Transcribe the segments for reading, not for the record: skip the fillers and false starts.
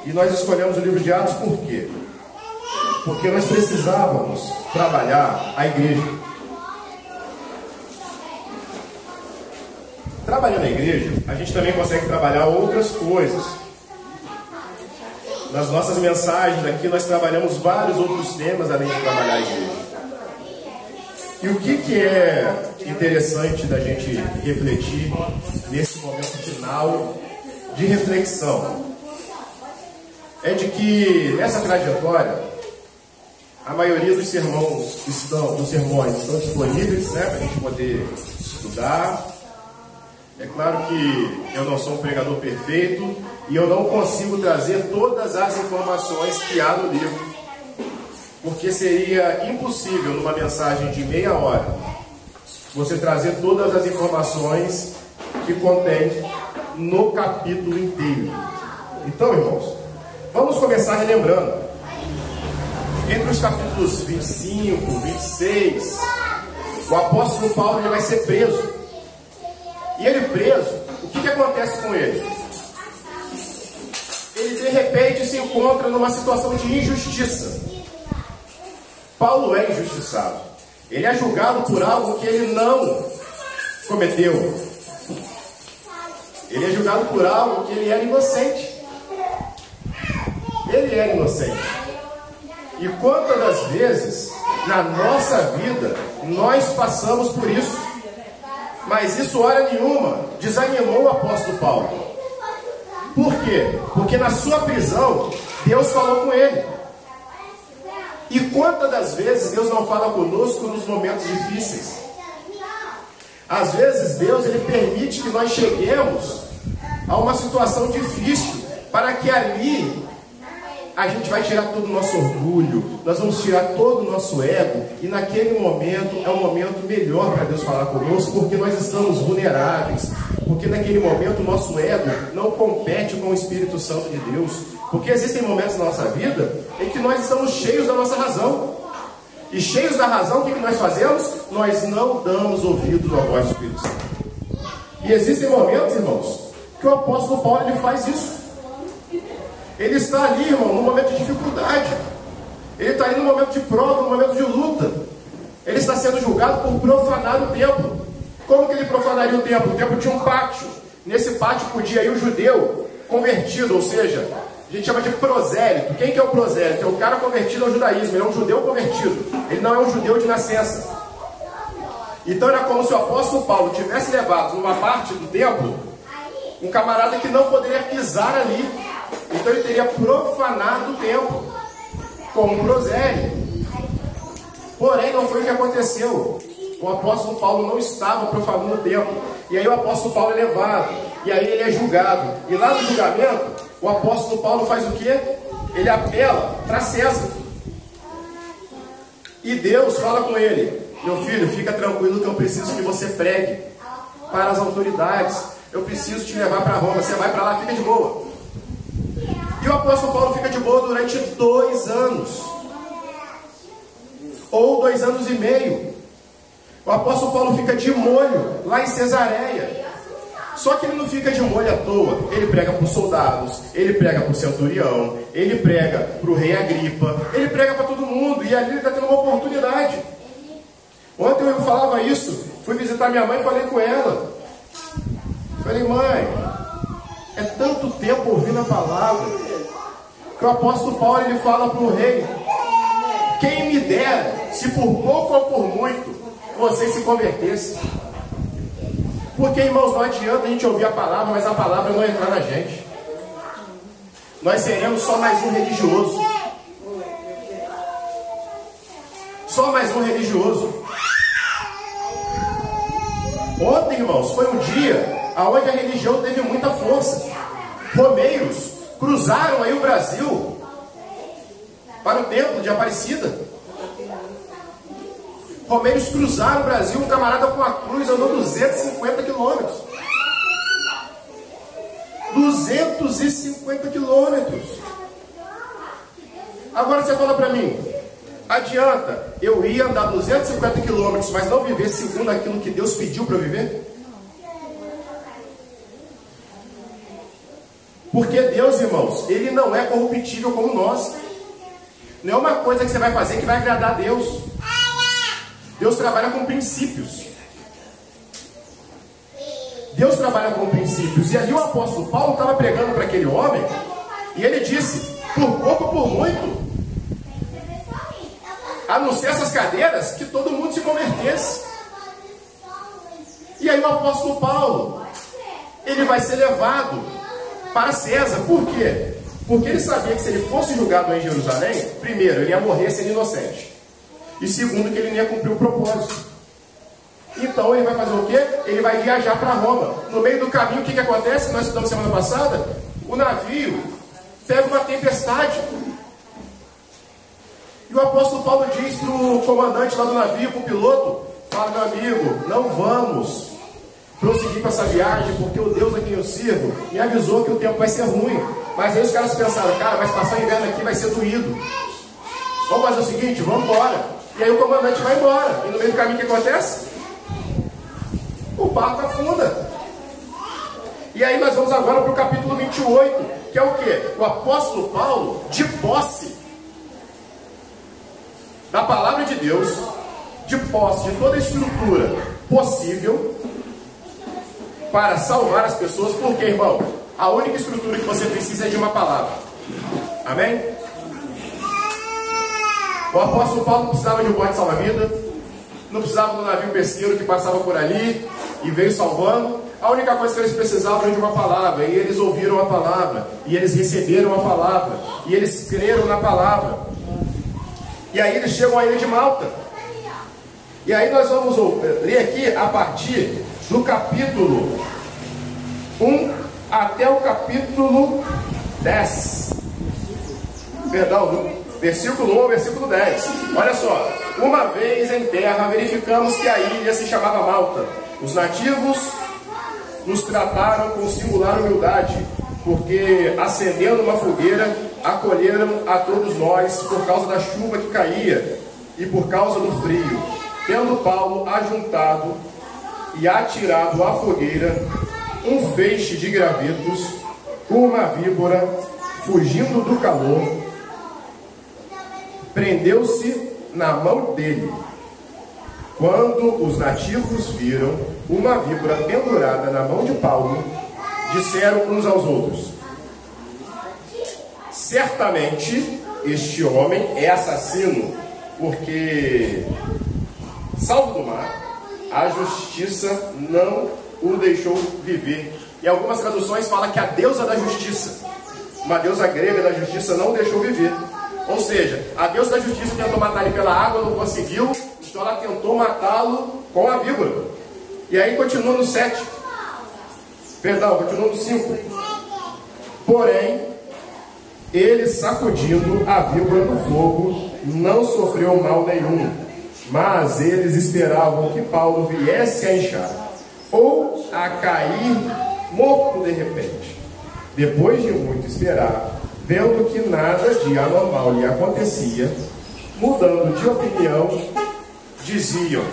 E nós escolhemos o livro de Atos por quê? Porque nós precisávamos trabalhar a igreja. Trabalhando a igreja, a gente também consegue trabalhar outras coisas. Nas nossas mensagens aqui, nós trabalhamos vários outros temas além de trabalhar a igreja. E o que é interessante da gente refletir nesse momento final de reflexão? É de que nessa trajetória, a maioria dos sermões estão disponíveis, né, para a gente poder estudar. É claro que eu não sou um pregador perfeito e eu não consigo trazer todas as informações que há no livro, porque seria impossível numa mensagem de meia hora você trazer todas as informações que contém no capítulo inteiro. Então, irmãos, vamos começar relembrando. Entre os capítulos 25, 26, o apóstolo Paulo ele vai ser preso. E ele preso, o que acontece com ele? Ele de repente se encontra numa situação de injustiça. Paulo é injustiçado. Ele é julgado por algo que ele não cometeu. Ele é julgado por algo que ele era inocente. Ele era inocente. E quantas das vezes na nossa vida nós passamos por isso? Mas isso, hora nenhuma, desanimou o apóstolo Paulo. Por quê? Porque na sua prisão, Deus falou com ele. E quantas das vezes Deus não fala conosco nos momentos difíceis? Às vezes Deus ele permite que nós cheguemos a uma situação difícil, para que ali a gente vai tirar todo o nosso orgulho, nós vamos tirar todo o nosso ego, e naquele momento é um momento melhor para Deus falar conosco, porque nós estamos vulneráveis, porque naquele momento o nosso ego não compete com o Espírito Santo de Deus, porque existem momentos na nossa vida em que nós estamos cheios da nossa razão, e cheios da razão, o que nós fazemos? Nós não damos ouvido à voz do Espírito Santo. E existem momentos, irmãos, que o apóstolo Paulo ele faz isso. Ele está ali, irmão, num momento de dificuldade. Ele está ali num momento de prova, num momento de luta. Ele está sendo julgado por profanar o templo. Como que ele profanaria o templo? O templo tinha um pátio. Nesse pátio podia ir o judeu convertido, ou seja, a gente chama de prosélito. Quem que é o prosélito? É o cara convertido ao judaísmo. Ele é um judeu convertido. Ele não é um judeu de nascença. Então era como se o apóstolo Paulo tivesse levado numa parte do templo um camarada que não poderia pisar ali. Então ele teria profanado o templo como um prosélito. Porém, não foi o que aconteceu. O apóstolo Paulo não estava profanando o templo. E aí o apóstolo Paulo é levado. E aí ele é julgado. E lá no julgamento, o apóstolo Paulo faz o quê? Ele apela para César. E Deus fala com ele: meu filho, fica tranquilo que eu preciso que você pregue para as autoridades. Eu preciso te levar para Roma. Você vai para lá, fica de boa. E o apóstolo Paulo fica de boa durante 2 anos. Ou 2 anos e meio. O apóstolo Paulo fica de molho lá em Cesareia. Só que ele não fica de molho à toa. Ele prega para os soldados, ele prega para o centurião, ele prega para o rei Agripa, ele prega para todo mundo. E ali ele está tendo uma oportunidade. Ontem eu falava isso. Fui visitar minha mãe e falei com ela. Falei: mãe, é tanto tempo ouvindo a palavra, que o apóstolo Paulo ele fala para o rei: quem me dera, se por pouco ou por muito, você se convertesse. Porque, irmãos, não adianta a gente ouvir a palavra, mas a palavra não entrar na gente. Nós seremos só mais um religioso. Só mais um religioso. Ontem, irmãos, foi um dia onde a religião teve muita força. Romeiros cruzaram aí o Brasil para o templo de Aparecida. Romeiros cruzaram o Brasil, um camarada com a cruz andou 250 quilômetros. 250 quilômetros. Agora você fala para mim: adianta eu ir andar 250 quilômetros, mas não viver segundo aquilo que Deus pediu para eu viver? Porque Deus, irmãos, Ele não é corruptível como nós. Não é uma coisa que você vai fazer que vai agradar a Deus. Deus trabalha com princípios. Deus trabalha com princípios. E ali o apóstolo Paulo estava pregando para aquele homem, e ele disse, por pouco ou por muito, anunciar essas cadeiras, que todo mundo se convertesse. E aí o apóstolo Paulo, ele vai ser levado para César. Por quê? Porque ele sabia que se ele fosse julgado em Jerusalém, primeiro, ele ia morrer sendo inocente. E segundo, que ele não ia cumprir o propósito. Então ele vai fazer o quê? Ele vai viajar para Roma. No meio do caminho, o que acontece? Nós estudamos semana passada. O navio pega uma tempestade. E o apóstolo Paulo diz para o comandante lá do navio, para o piloto, fala, meu amigo, não vamos prosseguir com essa viagem, porque o Deus a quem eu sirvo me avisou que o tempo vai ser ruim. Mas aí os caras pensaram, cara, vai passar o inverno aqui, vai ser doído. Vamos fazer o seguinte, vamos embora. E aí o comandante vai embora. E no meio do caminho o que acontece? O barco afunda. E aí nós vamos agora para o capítulo 28, que é o quê? O apóstolo Paulo, de posse da palavra de Deus, de posse de toda a estrutura possível para salvar as pessoas, porque, irmão, a única estrutura que você precisa é de uma palavra. Amém? O apóstolo Paulo não precisava de um bote salva-vida, não precisava do navio pesqueiro que passava por ali e veio salvando. A única coisa que eles precisavam era de uma palavra, e eles ouviram a palavra, e eles receberam a palavra, e eles creram na palavra. E aí eles chegam à ilha de Malta. E aí nós vamos ler aqui a partir do capítulo 1 até o capítulo 10. Perdão, do versículo 1 ao versículo 10. Olha só. Uma vez em terra verificamos que a ilha se chamava Malta. Os nativos nos trataram com singular humildade, porque acendendo uma fogueira, acolheram a todos nós por causa da chuva que caía e por causa do frio. Tendo Paulo ajuntado e atirado à fogueira um feixe de gravetos, uma víbora, fugindo do calor, prendeu-se na mão dele. Quando os nativos viram uma víbora pendurada na mão de Paulo, disseram uns aos outros: certamente este homem é assassino, porque, salvo do mar, a justiça não o deixou viver. E algumas traduções falam que a deusa da justiça, uma deusa grega da justiça, não o deixou viver. Ou seja, a deusa da justiça tentou matar ele pela água, não conseguiu, então ela tentou matá-lo com a víbora. E aí continua no 7. Perdão, continua no 5. Porém, ele, sacudindo a víbora no fogo, não sofreu mal nenhum. Mas eles esperavam que Paulo viesse a inchar, ou a cair morto de repente. Depois de muito esperar, vendo que nada de anormal lhe acontecia, mudando de opinião, diziam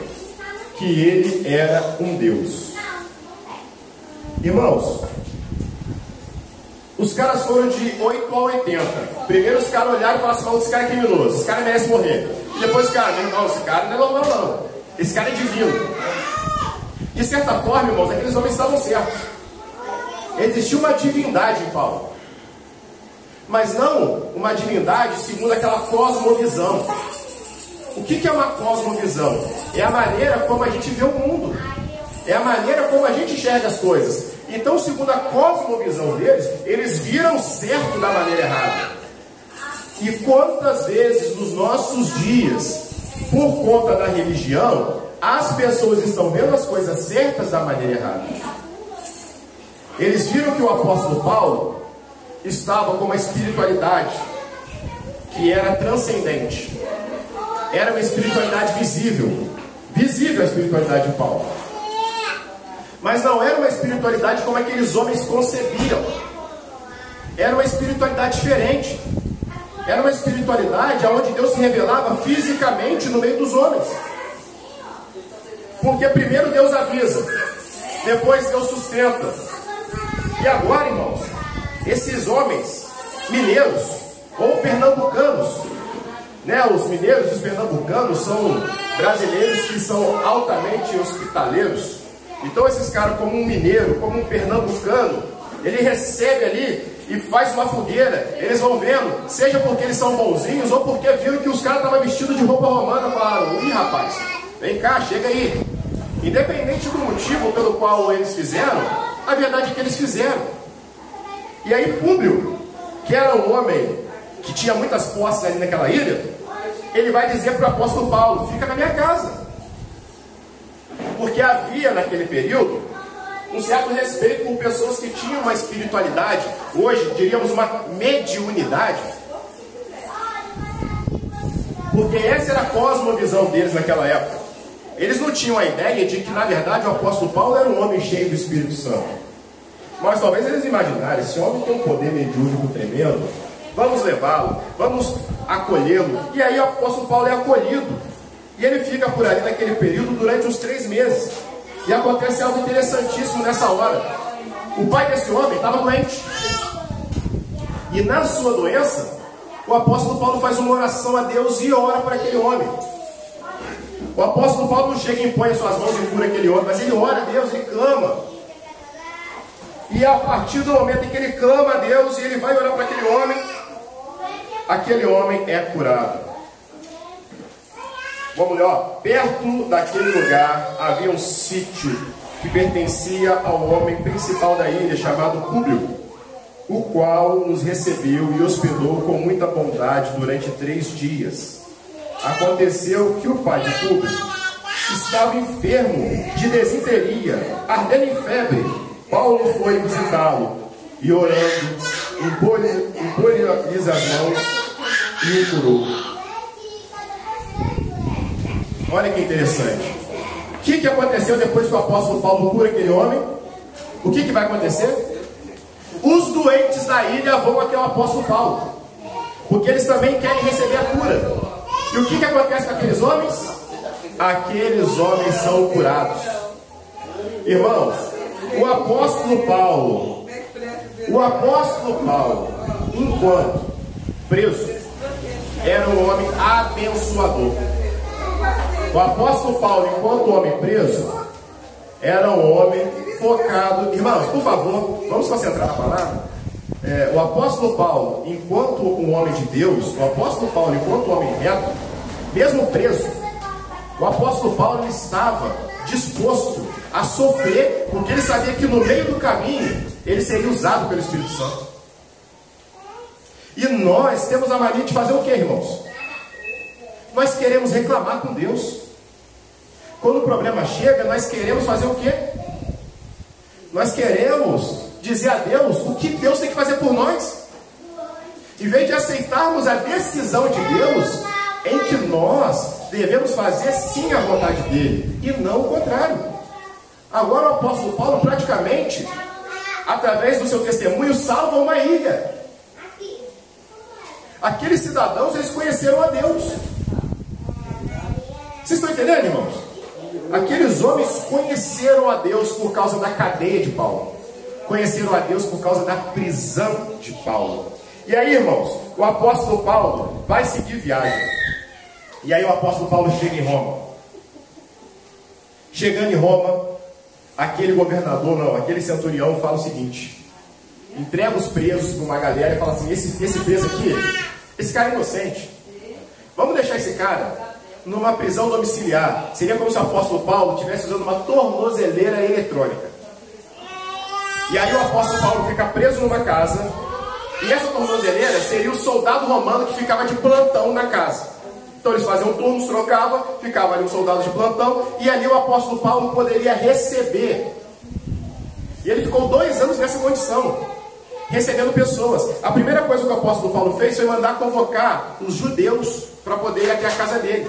que ele era um Deus. Irmãos, os caras foram de 8 a 80. Primeiro os caras olharam e falaram assim: esse cara é criminoso, esse cara merece morrer. E depois os caras, meu irmão, esse cara não é normal não, esse cara é divino. De certa forma, irmãos, aqueles homens estavam certos. Existia uma divindade em Paulo, mas não uma divindade segundo aquela cosmovisão. O que é uma cosmovisão? É a maneira como a gente vê o mundo, é a maneira como a gente enxerga as coisas. Então, segundo a cosmovisão deles, eles viram certo da maneira errada. E quantas vezes nos nossos dias, por conta da religião, as pessoas estão vendo as coisas certas da maneira errada? Eles viram que o apóstolo Paulo estava com uma espiritualidade que era transcendente. Era uma espiritualidade visível. Visível a espiritualidade de Paulo. Mas não era uma espiritualidade como aqueles homens concebiam. Era uma espiritualidade diferente. Era uma espiritualidade onde Deus se revelava fisicamente no meio dos homens. Porque primeiro Deus avisa, depois Deus sustenta. E agora, irmãos, esses homens mineiros ou pernambucanos, né? Os mineiros e os pernambucanos são brasileiros que são altamente hospitaleiros. Então esses caras, como um mineiro, como um pernambucano, ele recebe ali e faz uma fogueira. Eles vão vendo, seja porque eles são bonzinhos ou porque viram que os caras estavam vestidos de roupa romana, falaram: ih, rapaz, vem cá, chega aí. Independente do motivo pelo qual eles fizeram, a verdade é que eles fizeram. E aí Públio, que era um homem que tinha muitas posses ali naquela ilha, ele vai dizer para o apóstolo Paulo: fica na minha casa. Porque havia naquele período um certo respeito por pessoas que tinham uma espiritualidade, hoje diríamos uma mediunidade, porque essa era a cosmovisão deles naquela época. Eles não tinham a ideia de que na verdade o apóstolo Paulo era um homem cheio do Espírito Santo. Mas talvez eles imaginaram: esse homem tem um poder mediúnico tremendo, vamos levá-lo, vamos acolhê-lo. E aí o apóstolo Paulo é acolhido, e ele fica por ali naquele período durante uns 3 meses. E acontece algo interessantíssimo nessa hora. O pai desse homem estava doente, e na sua doença o apóstolo Paulo faz uma oração a Deus e ora para aquele homem. O apóstolo Paulo não chega e impõe as suas mãos e cura aquele homem, mas ele ora a Deus, ele clama. E a partir do momento em que ele clama a Deus e ele vai orar para aquele homem é curado. Vamos lá, perto daquele lugar havia um sítio que pertencia ao homem principal da ilha, chamado Públio, o qual nos recebeu e hospedou com muita bondade durante 3 dias. Aconteceu que o pai de Públio estava enfermo de desinteria, ardendo em febre. Paulo foi visitá-lo e, orando, impôs as mãos e o curou. Olha que interessante. O que aconteceu depois que o apóstolo Paulo cura aquele homem? O que vai acontecer? Os doentes da ilha vão até o apóstolo Paulo, porque eles também querem receber a cura. E o que acontece com aqueles homens? Aqueles homens são curados. Irmãos, o apóstolo Paulo, enquanto preso, era um homem abençoador. O apóstolo Paulo, enquanto homem preso, era um homem focado. Irmãos, por favor, vamos concentrar na palavra. O apóstolo Paulo, enquanto um homem de Deus, o apóstolo Paulo, enquanto homem reto, mesmo preso, o apóstolo Paulo ele estava disposto a sofrer, porque ele sabia que no meio do caminho ele seria usado pelo Espírito Santo. E nós temos a mania de fazer o que, irmãos? Nós queremos reclamar com Deus. Quando o problema chega, nós queremos fazer o quê? Nós queremos dizer a Deus o que Deus tem que fazer por nós, em vez de aceitarmos a decisão de Deus, em que nós devemos fazer sim a vontade dele, e não o contrário. Agora o apóstolo Paulo praticamente, através do seu testemunho, salva uma ilha. Aqueles cidadãos, eles conheceram a Deus. Vocês estão entendendo, irmãos? Aqueles homens conheceram a Deus por causa da cadeia de Paulo. Conheceram a Deus por causa da prisão de Paulo. E aí, irmãos, o apóstolo Paulo vai seguir viagem. E aí o apóstolo Paulo chega em Roma. Chegando em Roma, aquele governador, não, aquele centurião fala o seguinte: entrega os presos para uma galera e fala assim: esse preso aqui, esse cara é inocente. Vamos deixar esse cara numa prisão domiciliar. Seria como se o apóstolo Paulo estivesse usando uma tornozeleira eletrônica. E aí o apóstolo Paulo fica preso numa casa, e essa tornozeleira seria o soldado romano que ficava de plantão na casa. Então eles faziam turnos, trocavam, ficava ali um soldado de plantão, e ali o apóstolo Paulo poderia receber. E ele ficou 2 anos nessa condição, recebendo pessoas. A primeira coisa que o apóstolo Paulo fez foi mandar convocar os judeus para poder ir até a casa dele.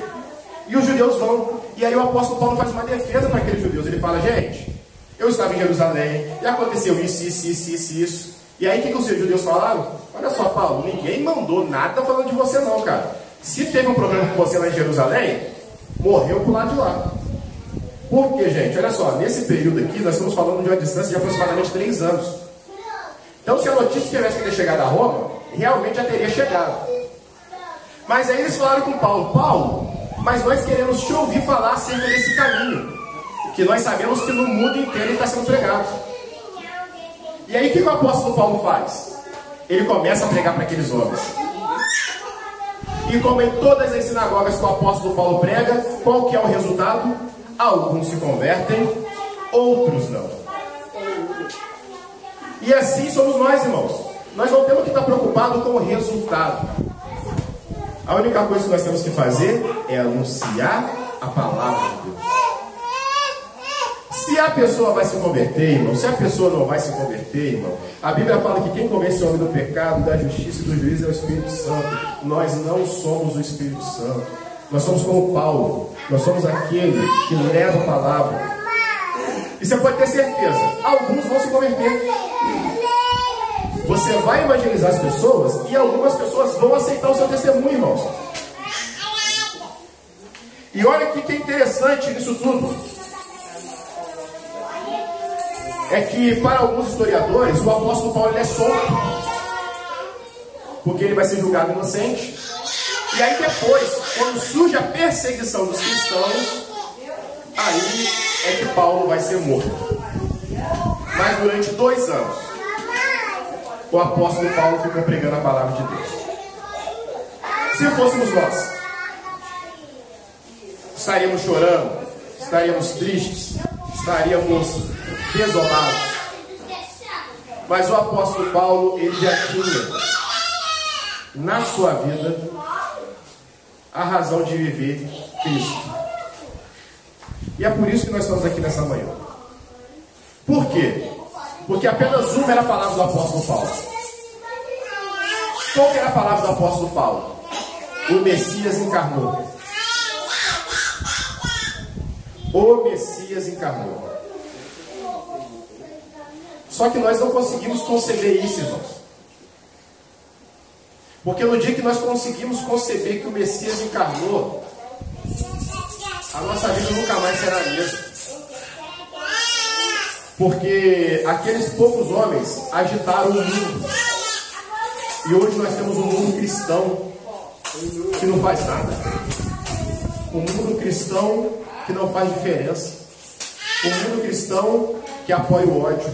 E os judeus vão. E aí o apóstolo Paulo faz uma defesa para aqueles judeus. Ele fala: gente, eu estava em Jerusalém, e aconteceu isso. E aí o que os judeus falaram? Olha só, Paulo, ninguém mandou nada falando de você não, cara. Se teve um problema com você lá em Jerusalém, morreu pro lado de lá. Por quê, gente? Olha só, nesse período aqui, nós estamos falando de uma distância de aproximadamente 3 anos. Então, se a notícia tivesse que ter chegado a Roma, realmente já teria chegado. Mas aí eles falaram com Paulo: Paulo, mas nós queremos te ouvir falar acerca desse caminho, que nós sabemos que no mundo inteiro ele está sendo pregado. E aí o que o apóstolo Paulo faz? Ele começa a pregar para aqueles homens. E como em todas as sinagogas que o apóstolo Paulo prega, qual que é o resultado? Alguns se convertem, outros não. E assim somos nós, irmãos. Nós não temos que estar preocupados com o resultado. A única coisa que nós temos que fazer é anunciar a palavra de Deus. Se a pessoa vai se converter, irmão, se a pessoa não vai se converter, irmão, a Bíblia fala que quem convence o homem do pecado, da justiça e do juízo é o Espírito Santo. Nós não somos o Espírito Santo. Nós somos como Paulo. Nós somos aquele que leva a palavra. E você pode ter certeza, alguns vão se converter. Você vai evangelizar as pessoas e algumas pessoas vão aceitar o seu testemunho, irmãos. E olha o que é interessante nisso tudo. É que para alguns historiadores, o apóstolo Paulo ele é solto. Porque ele vai ser julgado inocente. E aí depois, quando surge a perseguição dos cristãos, aí é que Paulo vai ser morto. Mas durante 2 anos, o apóstolo Paulo ficou pregando a palavra de Deus. Se fôssemos nós, estaríamos chorando, estaríamos tristes, estaríamos desolados. Mas o apóstolo Paulo, ele já tinha na sua vida a razão de viver Cristo. E é por isso que nós estamos aqui nessa manhã. Por quê? Porque apenas uma era a palavra do apóstolo Paulo. Qual que era a palavra do apóstolo Paulo? O Messias encarnou. O Messias encarnou. Só que nós não conseguimos conceber isso, irmãos. Porque no dia que nós conseguimos conceber que o Messias encarnou, a nossa vida nunca mais será a mesma. Porque aqueles poucos homens agitaram o mundo. E hoje nós temos um mundo cristão que não faz nada. Um mundo cristão que não faz diferença. Um mundo cristão que apoia o ódio.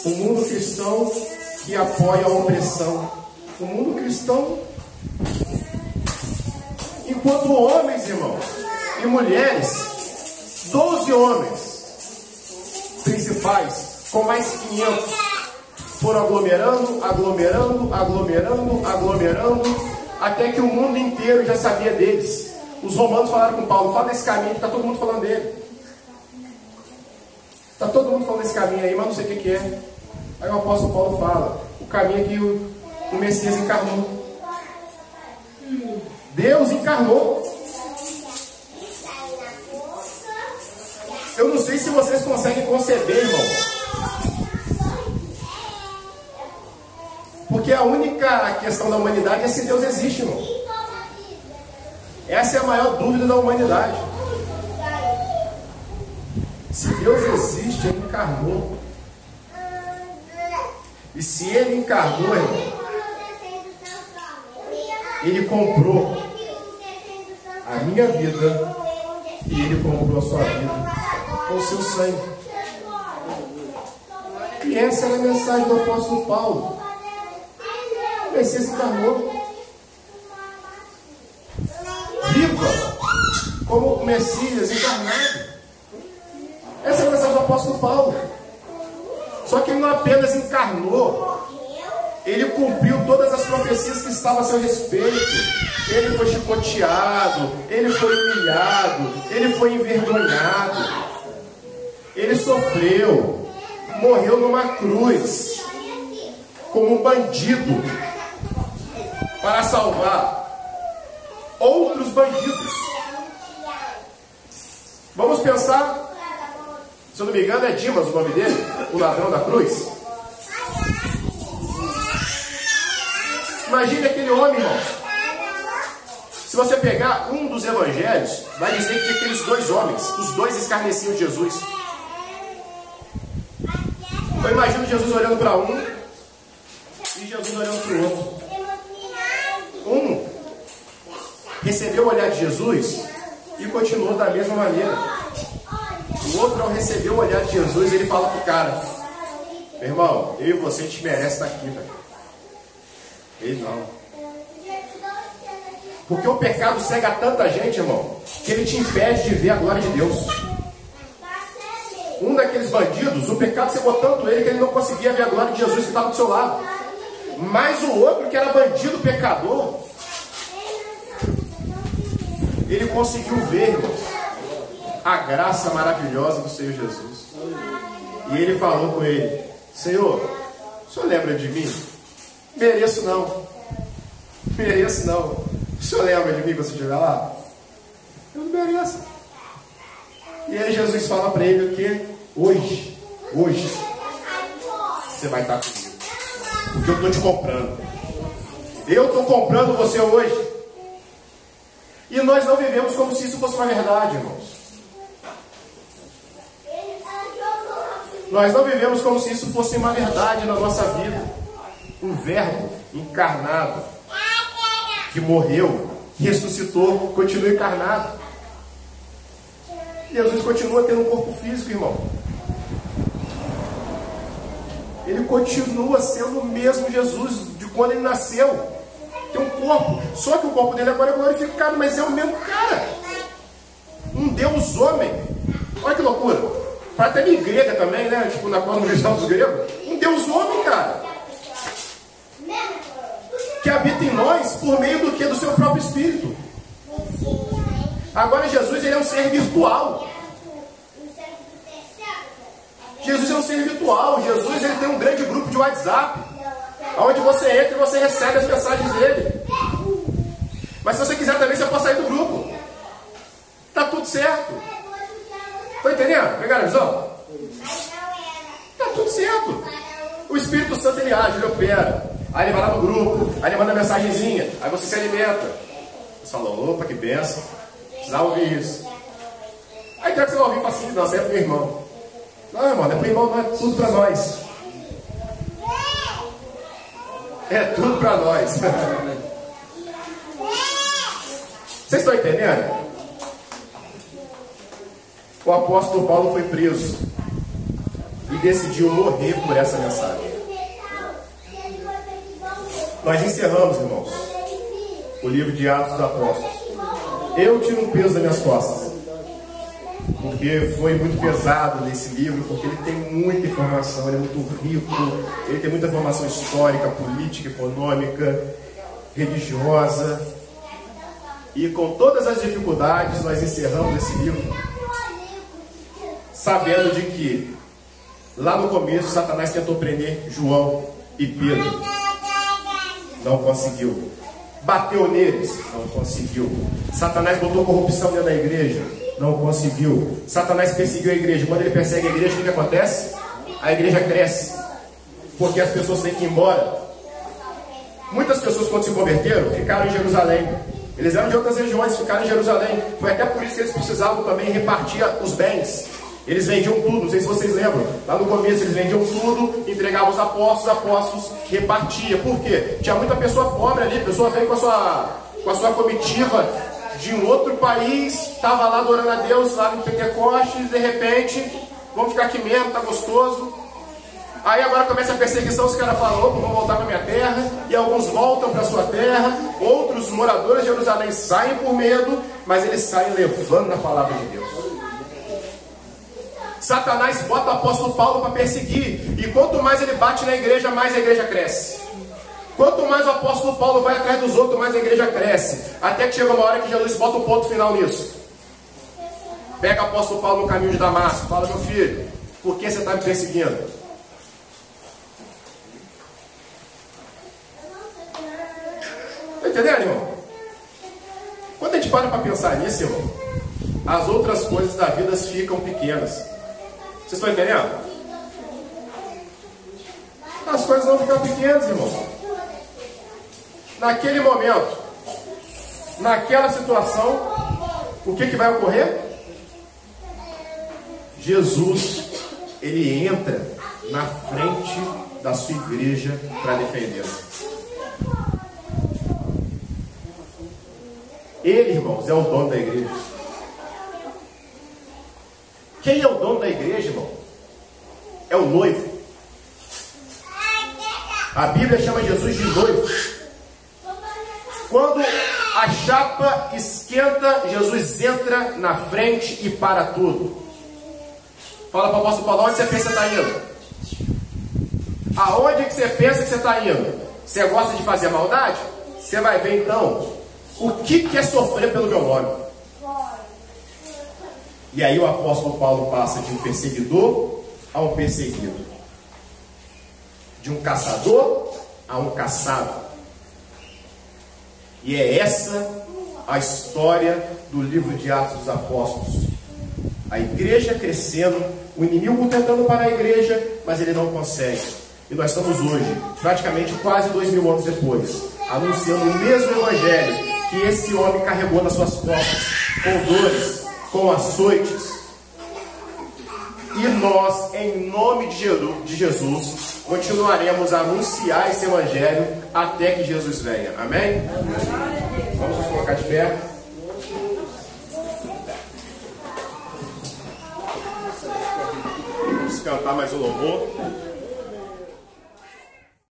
Um mundo cristão que apoia a opressão. Um mundo cristão. Enquanto homens, irmãos, e mulheres, 12 homens principais, com mais 500, foram aglomerando, até que o mundo inteiro já sabia deles. Os romanos falaram com Paulo: fala desse caminho, está todo mundo falando dele. Está todo mundo falando desse caminho aí, mas não sei o que é. Aí o apóstolo Paulo fala: o caminho é que o Messias encarnou. Deus encarnou. Eu não sei se vocês conseguem conceber, irmãos. Porque a única questão da humanidade é se Deus existe, irmão. Essa é a maior dúvida da humanidade. Se Deus existe, Ele encarnou. E se Ele encarnou, irmão, Ele comprou a minha vida e Ele comprou a sua vida com o seu sangue. E essa era a mensagem do apóstolo Paulo. O Messias encarnou. Viva como o Messias encarnado. Essa é a mensagem do apóstolo Paulo. Só que ele não apenas encarnou, ele cumpriu todas as profecias que estavam a seu respeito. Ele foi chicoteado, ele foi humilhado, ele foi envergonhado, ele sofreu, morreu numa cruz como um bandido para salvar outros bandidos. Vamos pensar, se eu não me engano é Dimas o nome dele, o ladrão da cruz. Imagine aquele homem, irmãos. Se você pegar um dos evangelhos, vai dizer que aqueles 2 homens, os 2 escarneciam Jesus. Eu imagino Jesus olhando para um Jesus olhando para o outro. Um recebeu o olhar de Jesus e continuou da mesma maneira. O outro, ao receber o olhar de Jesus, ele fala para o cara: meu irmão, eu e você, a gente merece estar aqui, velho. Ele não. Porque o pecado cega tanta gente, irmão, que ele te impede de ver a glória de Deus. Um daqueles bandidos, o pecado cegou tanto ele que ele não conseguia ver a glória de Jesus que estava do seu lado. Mas o outro, que era bandido, pecador, ele conseguiu ver, irmãos, a graça maravilhosa do Senhor Jesus. E ele falou com ele: Senhor, o senhor lembra de mim? Mereço não. Mereço não. O senhor lembra de mim quando você estiver lá? Eu não mereço. E aí Jesus fala para ele o quê? Hoje você vai estar comigo. Porque eu estou te comprando. Eu estou comprando você hoje. E nós não vivemos como se isso fosse uma verdade, irmãos. Nós não vivemos como se isso fosse uma verdade na nossa vida. Um verbo encarnado, que morreu, ressuscitou, continua encarnado. Jesus continua tendo um corpo físico, irmão. Ele continua sendo o mesmo Jesus de quando ele nasceu. Tem um corpo, só que o corpo dele agora é glorificado, mas é o mesmo cara. Um Deus homem. Olha que loucura. Para até em grega também, né? Tipo na cosmovisão dos gregos. Um Deus homem, cara. Que habita em nós por meio do que? Do seu próprio Espírito. Agora Jesus, ele é um ser virtual. Jesus é um ser virtual. Jesus, ele tem um grande grupo de WhatsApp, onde você entra e você recebe as mensagens dele. Mas se você quiser também, você pode sair do grupo. Tá tudo certo. Tá entendendo? Pegaram a visão? Tá tudo certo. O Espírito Santo, ele age, ele opera. Aí ele vai lá no grupo, aí ele manda mensagenzinha, aí você se alimenta. Você fala: opa, que benção. Precisava ouvir isso. Aí quer que você vai ouvir, fala assim: não, isso é pro meu irmão. Não, irmão, não é pro irmão, não, é tudo pra nós. É tudo pra nós. Vocês estão entendendo? O apóstolo Paulo foi preso e decidiu morrer por essa mensagem. Nós encerramos, irmãos, o livro de Atos dos Apóstolos. Eu tiro um peso das minhas costas, porque foi muito pesado nesse livro, porque ele tem muita informação, ele é muito rico, ele tem muita informação histórica, política, econômica, religiosa. E com todas as dificuldades, nós encerramos esse livro, sabendo de que lá no começo Satanás tentou prender João e Pedro. Não conseguiu. Bateu neles. Não conseguiu. Satanás botou corrupção dentro da igreja. Não conseguiu. Satanás perseguiu a igreja. Quando ele persegue a igreja, o que acontece? A igreja cresce. Porque as pessoas têm que ir embora. Muitas pessoas, quando se converteram, ficaram em Jerusalém. Eles eram de outras regiões, ficaram em Jerusalém. Foi até por isso que eles precisavam também repartir os bens. Eles vendiam tudo, não sei se vocês lembram. Lá no começo eles vendiam tudo, entregavam os apóstolos repartiam. Por quê? Tinha muita pessoa pobre ali, a pessoa veio com a sua comitiva de um outro país, estava lá adorando a Deus, lá no Pentecostes, de repente, vamos ficar aqui mesmo, tá gostoso. Aí agora começa a perseguição, os caras falam: opa, vou voltar para minha terra. E alguns voltam para sua terra, outros moradores de Jerusalém saem por medo, mas eles saem levando a palavra de Deus. Satanás bota o apóstolo Paulo para perseguir, e quanto mais ele bate na igreja, mais a igreja cresce. Quanto mais o apóstolo Paulo vai atrás dos outros, mais a igreja cresce. Até que chega uma hora que Jesus bota um ponto final nisso. Pega o apóstolo Paulo no caminho de Damasco, fala: meu filho, por que você está me perseguindo? Está entendendo, irmão? Quando a gente para pensar nisso, irmão, as outras coisas da vida ficam pequenas. Vocês estão entendendo? As coisas não ficam pequenas, irmão. Naquele momento, naquela situação, o que vai ocorrer? Jesus, ele entra na frente da sua igreja para defendê-la. Ele, irmãos, é o dono da igreja. Quem é o dono da igreja, irmão? É o noivo. A Bíblia chama Jesus de noivo. Quando a chapa esquenta, Jesus entra na frente e para tudo. Fala para o apóstolo Paulo, onde você pensa que está indo? Aonde que você pensa que você está indo? Você gosta de fazer maldade? Você vai ver então o que é sofrer pelo meu nome. E aí o apóstolo Paulo passa de um perseguidor a um perseguido, de um caçador a um caçado. E é essa a história do livro de Atos dos Apóstolos. A igreja crescendo, o inimigo tentando parar a igreja, mas ele não consegue. E nós estamos hoje, praticamente quase 2000 anos depois, anunciando o mesmo evangelho que esse homem carregou nas suas costas, com dores, com açoites. E nós, em nome de Jesus, continuaremos a anunciar esse evangelho até que Jesus venha. Amém? Vamos nos colocar de pé. Vamos cantar mais um louvor.